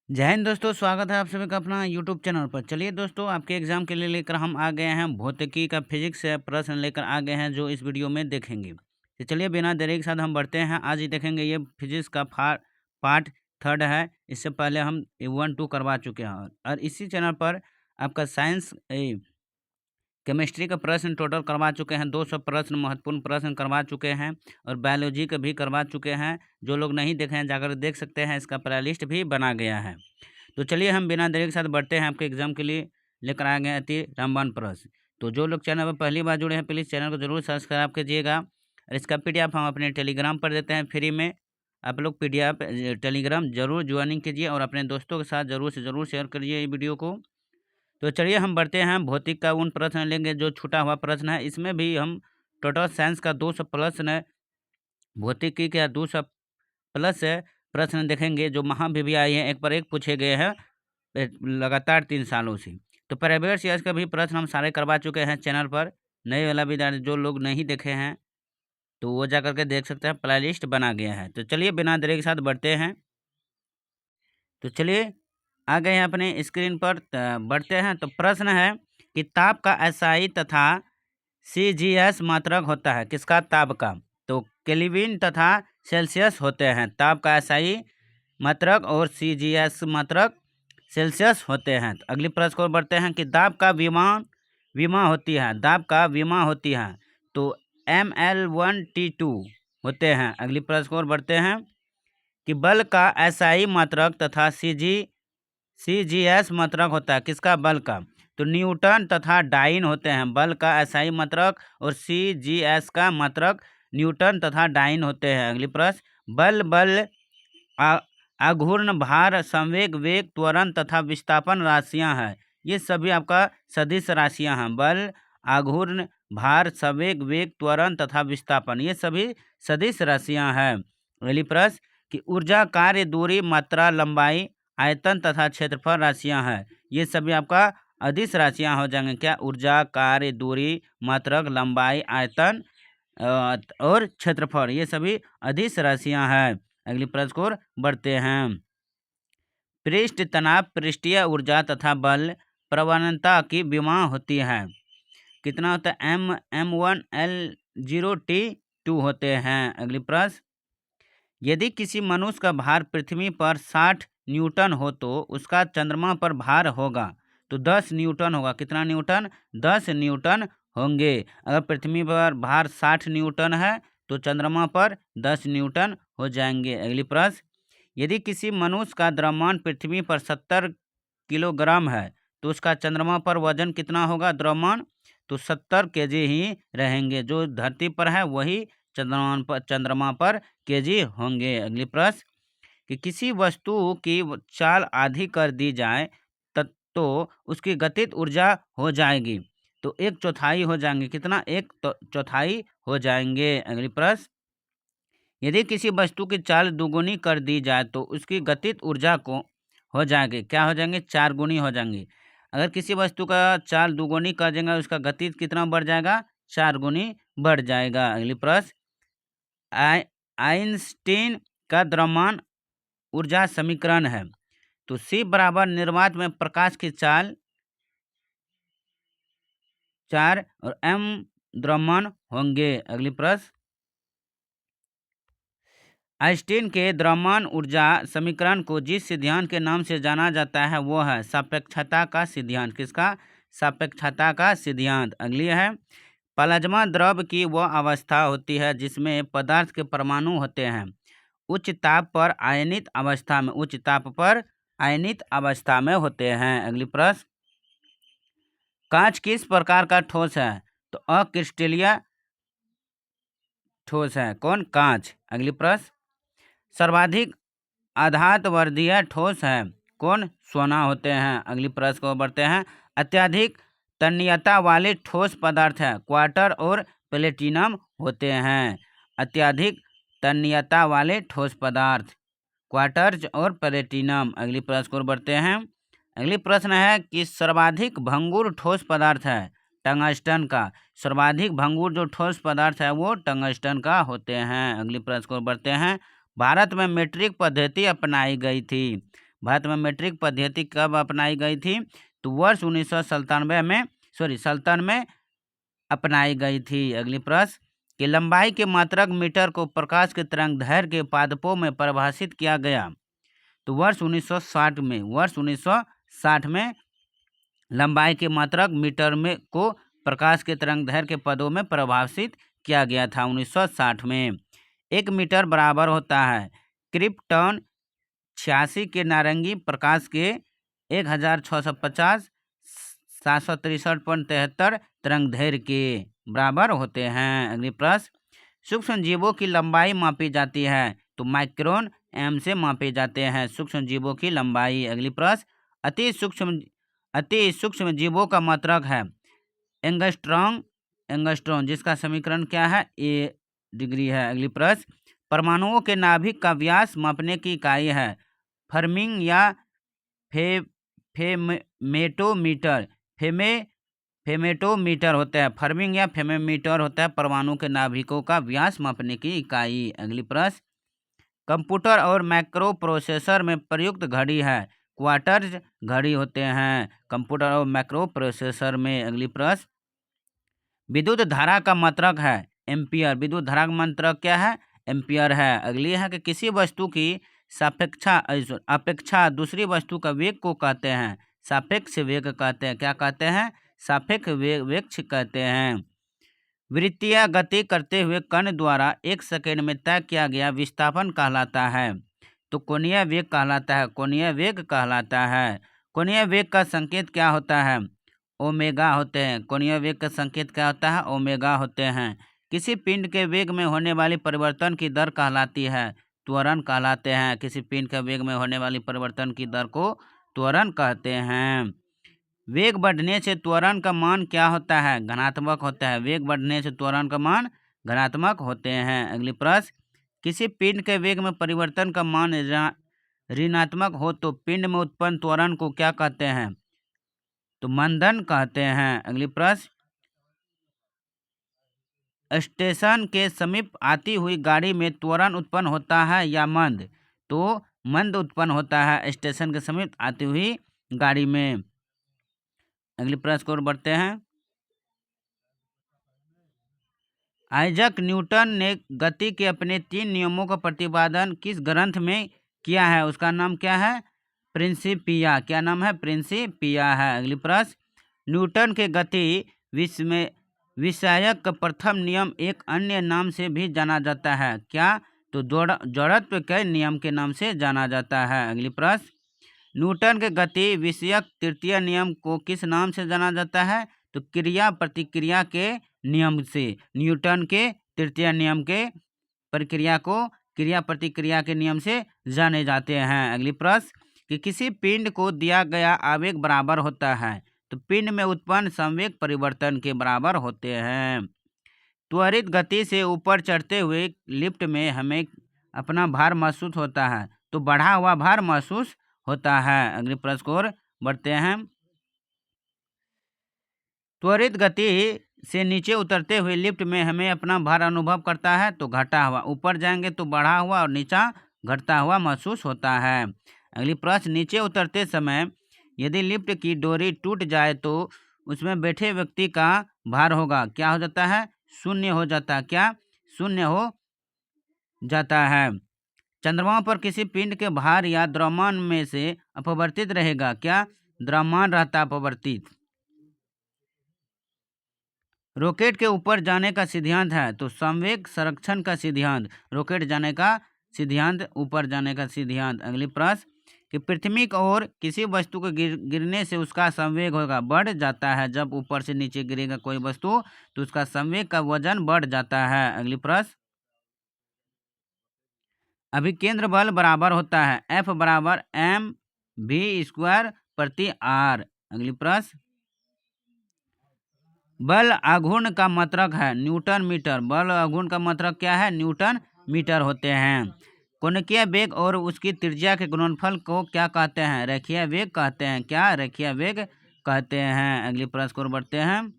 जय हिंद दोस्तों, स्वागत है आप सभी का अपना यूट्यूब चैनल पर। चलिए दोस्तों, आपके एग्जाम के लिए लेकर हम आ गए हैं भौतिकी का फिजिक्स से प्रश्न लेकर आ गए हैं जो इस वीडियो में देखेंगे। तो चलिए बिना देरी के साथ हम बढ़ते हैं। आज ही देखेंगे ये फिजिक्स का पार्ट थर्ड है। इससे पहले हम 1 2 करवा चुके हैं और इसी चैनल पर आपका साइंस केमिस्ट्री का प्रश्न टोटल करवा चुके हैं। 200 प्रश्न महत्वपूर्ण प्रश्न करवा चुके हैं और बायोलॉजी का भी करवा चुके हैं। जो लोग नहीं देखे हैं जाकर देख सकते हैं, इसका प्ले लिस्ट भी बना गया है। तो चलिए हम बिना देरी के साथ बढ़ते हैं। आपके एग्जाम के लिए लेकर आ गए अति रामबाण प्रश्न। तो जो लोग चैनल पर पहली बार जुड़े हैं प्लीज़ चैनल को जरूर सब्सक्राइब कीजिएगा। और इसका PDF हम अपने टेलीग्राम पर देते हैं फ्री में। आप लोग PDF टेलीग्राम जरूर ज्वाइनिंग कीजिए और अपने दोस्तों के साथ जरूर से जरूर शेयर करिए ये वीडियो को। तो चलिए हम बढ़ते हैं। भौतिक का उन प्रश्न लेंगे जो छूटा हुआ प्रश्न है। इसमें भी हम टोटल साइंस का 200 प्रश्न है, भौतिकी का 200 प्लस है प्रश्न देखेंगे जो महाविद्यालय आए हैं, एक पर एक पूछे गए हैं लगातार 3 सालों से। तो प्राइवेट सीएस का भी प्रश्न हम सारे करवा चुके हैं चैनल पर। नए वाला विद्यार्थी जो लोग नहीं देखे हैं तो वो जा करके देख सकते हैं, प्ले लिस्ट बना गया है। तो चलिए बिना देरी के साथ बढ़ते हैं। तो चलिए आ गए हैं अपने स्क्रीन पर, बढ़ते हैं। तो प्रश्न है कि ताप का एसआई तथा सीजीएस मात्रक होता है किसका? ताप का। तो केल्विन तथा सेल्सियस होते हैं ताप का एसआई मात्रक और सीजीएस मात्रक सेल्सियस होते हैं। तो अगली प्रश्न को बढ़ते हैं कि दाब का विमा होती है, दाब का विमा होती है तो ML1T2 होते हैं। अगली प्रश्न को बढ़ते हैं कि बल का एसआई मात्रक तथा सीजीएस मात्रक होता है किसका? बल का। तो न्यूटन तथा डाइन होते हैं। बल का एसआई मात्रक और सीजीएस का मात्रक न्यूटन तथा डाइन होते हैं। अगली प्रश्न बल आघूर्ण भार संवेग वेग त्वरण तथा विस्थापन राशियां हैं। ये सभी आपका सदिश राशियां हैं। बल आघूर्ण भार संवेग वेग त्वरण तथा विस्थापन ये सभी सदिश राशियां हैं। अगली प्रश्न कि ऊर्जा कार्य दूरी मात्रा लंबाई आयतन तथा क्षेत्रफल राशियां हैं। ये सभी आपका अदिश राशियां हो जाएंगे। क्या? ऊर्जा कार्य दूरी मात्रक लंबाई आयतन और क्षेत्रफल ये सभी अदिश राशियां हैं। अगली प्रश्न को बढ़ते हैं। पृष्ठ तनाव पृष्ठीय ऊर्जा तथा बल प्रवणता की विमा होती है। कितना होता है? M1L0T2 होते हैं। अगली प्रश्न यदि किसी मनुष्य का भार पृथ्वी पर 60 न्यूटन हो तो उसका चंद्रमा पर भार होगा तो 10 न्यूटन होगा। कितना न्यूटन? 10 न्यूटन होंगे। अगर पृथ्वी पर भार 60 न्यूटन है तो चंद्रमा पर 10 न्यूटन हो जाएंगे। अगली प्रश्न यदि किसी मनुष्य का द्रव्यमान पृथ्वी पर 70 किलोग्राम है तो उसका चंद्रमा पर वजन कितना होगा? द्रव्यमान तो 70 केजी ही रहेंगे। जो धरती पर है वही चंद्रमा पर केजी होंगे। अगली प्रश्न कि किसी वस्तु की चाल आधी कर दी जाए तो उसकी गतिज ऊर्जा हो जाएगी तो 1/4 हो जाएंगे। कितना? 1/4 हो जाएंगे। अगली प्रश्न यदि किसी वस्तु की चाल दुगुनी कर दी जाए तो उसकी गतिज ऊर्जा को हो जाएगी। क्या हो जाएंगे? 4 गुनी हो जाएंगे। अगर किसी वस्तु का चाल दुगुनी कर देंगे उसका गतिज कितना बढ़ जाएगा? 4 गुनी बढ़ जाएगा। अगली प्रश्न आइंस्टीन का द्रव्यमान ऊर्जा समीकरण है तो C बराबर निर्वात में प्रकाश की चाल 4 और M द्रव्यमान होंगे। अगली प्रश्न आइंस्टीन के द्रव्यमान ऊर्जा समीकरण को जिस सिद्धांत के नाम से जाना जाता है वो है सापेक्षता का सिद्धांत। किसका? सापेक्षता का सिद्धांत। अगली है प्लाज्मा द्रव की वह अवस्था होती है जिसमें पदार्थ के परमाणु होते हैं उच्च ताप पर आयनित अवस्था में, उच्च ताप पर आयनित अवस्था में होते हैं। अगली प्रश्न कांच किस प्रकार का ठोस है तो अक्रिस्टलीय ठोस है। कौन? कांच। अगली प्रश्न सर्वाधिक आघातवर्धीय ठोस है। कौन? सोना होते हैं। अगली प्रश्न को बढ़ते हैं अत्यधिक तन्यता वाले ठोस पदार्थ है क्वार्टर और प्लेटिनम होते हैं। अत्यधिक तन्यता वाले ठोस पदार्थ क्वार्टज और प्लेटिनम। अगली प्रश्न को बढ़ते हैं। अगली प्रश्न है कि सर्वाधिक भंगुर ठोस पदार्थ है टंगस्टन का। सर्वाधिक भंगुर जो ठोस पदार्थ है वो टंगस्टन का होते हैं। अगली प्रश्न को बढ़ते हैं भारत में मीट्रिक पद्धति अपनाई गई थी। भारत में मीट्रिक पद्धति कब अपनाई गई थी? तो वर्ष 1997 में, सल्तन में अपनाई गई थी। अगली प्रश्न कि लंबाई के मात्रक मीटर को प्रकाश के तरंगदैर्घ्य के पादपों में परिभाषित किया गया। तो वर्ष 1960 में लंबाई के मात्रक मीटर में को प्रकाश के तरंगदैर्घ्य के पदों में परिभाषित किया गया था 1960 में। 1 मीटर बराबर होता है क्रिप्टॉन 86 के नारंगी प्रकाश के 1650 763.73 तरंगदैर्घ्य के बराबर होते हैं। अगली प्रश्न सूक्ष्म जीवों की लंबाई मापी जाती है। तो माइक्रोन एम से मापे जाते हैं सूक्ष्म जीवों की लंबाई। अगली प्रश्न अति सूक्ष्म जीवों का मात्रक है एंगस्ट्रॉन जिसका समीकरण क्या है? ए डिग्री है। अगली प्रश्न परमाणुओं के नाभिक का व्यास मापने की इकाई है फर्मिंग या फेमेटोमीटर। फेमेटोमीटर होता है फर्मिंग या फेमेमीटर होता है परमाणु के नाभिकों का व्यास मापने की इकाई। अगली प्रश्न कंप्यूटर और माइक्रो प्रोसेसर में प्रयुक्त घड़ी है क्वार्टज घड़ी होते हैं कंप्यूटर और माइक्रो प्रोसेसर में। अगली प्रश्न विद्युत धारा का मात्रक है एम्पियर। विद्युत धारा का मात्रक क्या है? एम्पियर है। अगली है कि किसी वस्तु की अपेक्षा दूसरी वस्तु का वेग को कहते हैं सापेक्ष वेग कहते हैं। क्या कहते हैं? सापेक्ष वेग कहते हैं। वृत्तीय गति करते हुए कण द्वारा 1 सेकंड में तय किया गया विस्थापन कहलाता है। तो कोणीय वेग कहलाता है। कोणीय वेग कहलाता है। कोणीय वेग का संकेत क्या होता है? ओमेगा होते हैं। कोणीय वेग का संकेत क्या होता है? ओमेगा होते हैं। किसी पिंड के वेग में होने वाली परिवर्तन की दर कहलाती है त्वरण कहलाते हैं। किसी पिंड के वेग में होने वाली परिवर्तन की दर को त्वरण कहते हैं। वेग बढ़ने से त्वरण का मान क्या होता है? धनात्मक होता है। वेग बढ़ने से त्वरण का मान धनात्मक होते हैं। अगली प्रश्न किसी पिंड के वेग में परिवर्तन का मान ऋणात्मक हो तो पिंड में उत्पन्न त्वरण को क्या कहते हैं? तो मंदन कहते हैं। अगली प्रश्न स्टेशन के समीप आती हुई गाड़ी में त्वरण उत्पन्न होता है या मंद? तो मंद उत्पन्न होता है स्टेशन के समीप आती हुई गाड़ी में। अगली प्रश्न की ओर बढ़ते हैं। आइजक न्यूटन ने गति के अपने 3 नियमों का प्रतिपादन किस ग्रंथ में किया है? उसका नाम क्या है? प्रिंसिपिया। क्या नाम है? प्रिंसिपिया है। अगली प्रश्न न्यूटन के गति विषयक प्रथम नियम एक अन्य नाम से भी जाना जाता है। क्या? तो जड़त्व के नियम के नाम से जाना जाता है। अगली प्रश्न न्यूटन के गति विषयक तृतीय नियम को किस नाम से जाना जाता है? तो क्रिया प्रतिक्रिया के नियम से। न्यूटन के तृतीय नियम के प्रक्रिया को क्रिया प्रतिक्रिया के नियम से जाने जाते हैं। अगली प्रश्न कि किसी पिंड को दिया गया आवेग बराबर होता है तो पिंड में उत्पन्न संवेग परिवर्तन के बराबर होते हैं। त्वरित गति से ऊपर चढ़ते हुए लिफ्ट में हमें अपना भार महसूस होता है तो बढ़ा हुआ भार महसूस होता है। अगली प्रश्न को बढ़ते हैं। त्वरित गति से नीचे उतरते हुए लिफ्ट में हमें अपना भार अनुभव करता है तो घटा हुआ। ऊपर जाएंगे तो बढ़ा हुआ और नीचा घटता हुआ महसूस होता है। अगली प्रश्न नीचे उतरते समय यदि लिफ्ट की डोरी टूट जाए तो उसमें बैठे व्यक्ति का भार होगा क्या हो जाता है? शून्य हो जाता है। क्या? शून्य हो जाता है। चंद्रमा पर किसी पिंड के भार या द्रव्यमान में से अपवर्तित रहेगा। क्या? द्रव्यमान रहता अपवर्तित। रॉकेट के ऊपर जाने का सिद्धांत है तो संवेग संरक्षण का सिद्धांत। रॉकेट जाने का सिद्धांत ऊपर जाने का सिद्धांत। अगली प्रश्न कि पृथ्वी की ओर किसी वस्तु के गिरने से उसका संवेग होगा बढ़ जाता है। जब ऊपर से नीचे गिरेगा कोई वस्तु तो उसका संवेग का वजन बढ़ जाता है। अगली प्रश्न अभिकेंद्र बल बराबर होता है F बराबर mv² प्रति r। अगली प्रश्न बल आघूर्ण का मात्रक है न्यूटन मीटर। बल आघूर्ण का मात्रक क्या है? न्यूटन मीटर होते हैं। कोणीय वेग और उसकी त्रिज्या के गुणनफल को क्या कहते हैं? रेखीय वेग कहते हैं। क्या? रेखीय वेग कहते हैं। अगली प्रश्न को बढ़ते हैं।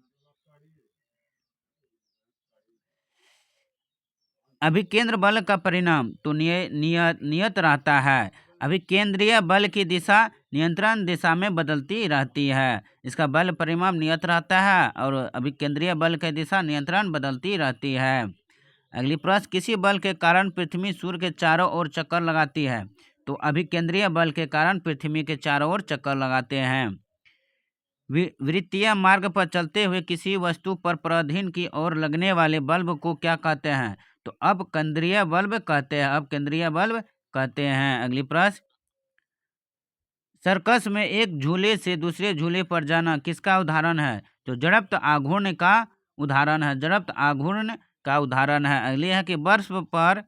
अभिकेंद्र बल का परिणाम तो नियत रहता है। अभिकेंद्रीय बल की दिशा नियंत्रण दिशा में बदलती रहती है। इसका बल परिमाप नियत रहता है और अभिकेंद्रीय बल की दिशा नियंत्रण बदलती रहती है। अगली प्रश्न, किसी बल के कारण पृथ्वी सूर्य के चारों ओर चक्कर लगाती है। तो अभिकेंद्रीय बल के कारण पृथ्वी के चारों ओर चक्कर लगाते हैं। वृत्तीय मार्ग पर चलते हुए किसी वस्तु पर पराधीन की ओर लगने वाले बल्ब को क्या कहते हैं? तो अपकेंद्रीय बल्ब कहते हैं। अपकेंद्रीय बल्ब कहते हैं। अगली प्रश्न, सर्कस में एक झूले से दूसरे झूले पर जाना किसका उदाहरण है? तो जड़प्त आघूर्ण का उदाहरण है। जड़प्त आघूर्ण का उदाहरण है। अगली है कि बर्फ पर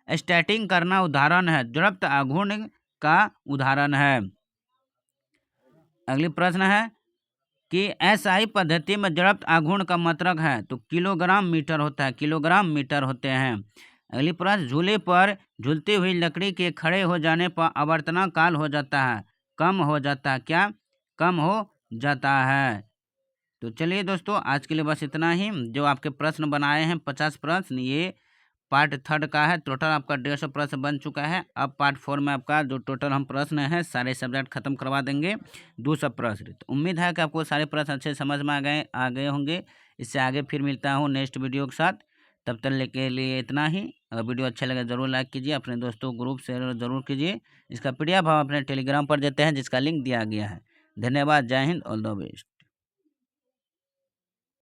स्केटिंग करना उदाहरण है। जड़प्त आघूर्ण का उदाहरण है। अगली प्रश्न है कि एसआई पद्धति में जड़प्त आघूर्ण का मात्रक है। तो किलोग्राम मीटर होता है। किलोग्राम मीटर होते हैं। अगली प्रश्न, झूले पर झूलती हुई लकड़ी के खड़े हो जाने पर आवर्तना काल हो जाता है, कम हो जाता है। क्या? कम हो जाता है। तो चलिए दोस्तों, आज के लिए बस इतना ही। जो आपके प्रश्न बनाए हैं 50 प्रश्न, ये पार्ट 3 का है। टोटल आपका 150 प्रश्न बन चुका है। अब पार्ट 4 में आपका जो टोटल हम प्रश्न हैं सारे सब्जेक्ट खत्म करवा देंगे, 200 प्रश्न। तो उम्मीद है कि आपको सारे प्रश्न अच्छे समझ में आ गए होंगे। इससे आगे फिर मिलता हूँ नेक्स्ट वीडियो के साथ। तब तक के लिए इतना ही। अगर वीडियो अच्छा लगे ज़रूर लाइक कीजिए, अपने दोस्तों ग्रुप शेयर ज़रूर कीजिए। इसका PDF हम अपने टेलीग्राम पर देते हैं, जिसका लिंक दिया गया है। धन्यवाद। जय हिंद। All the best.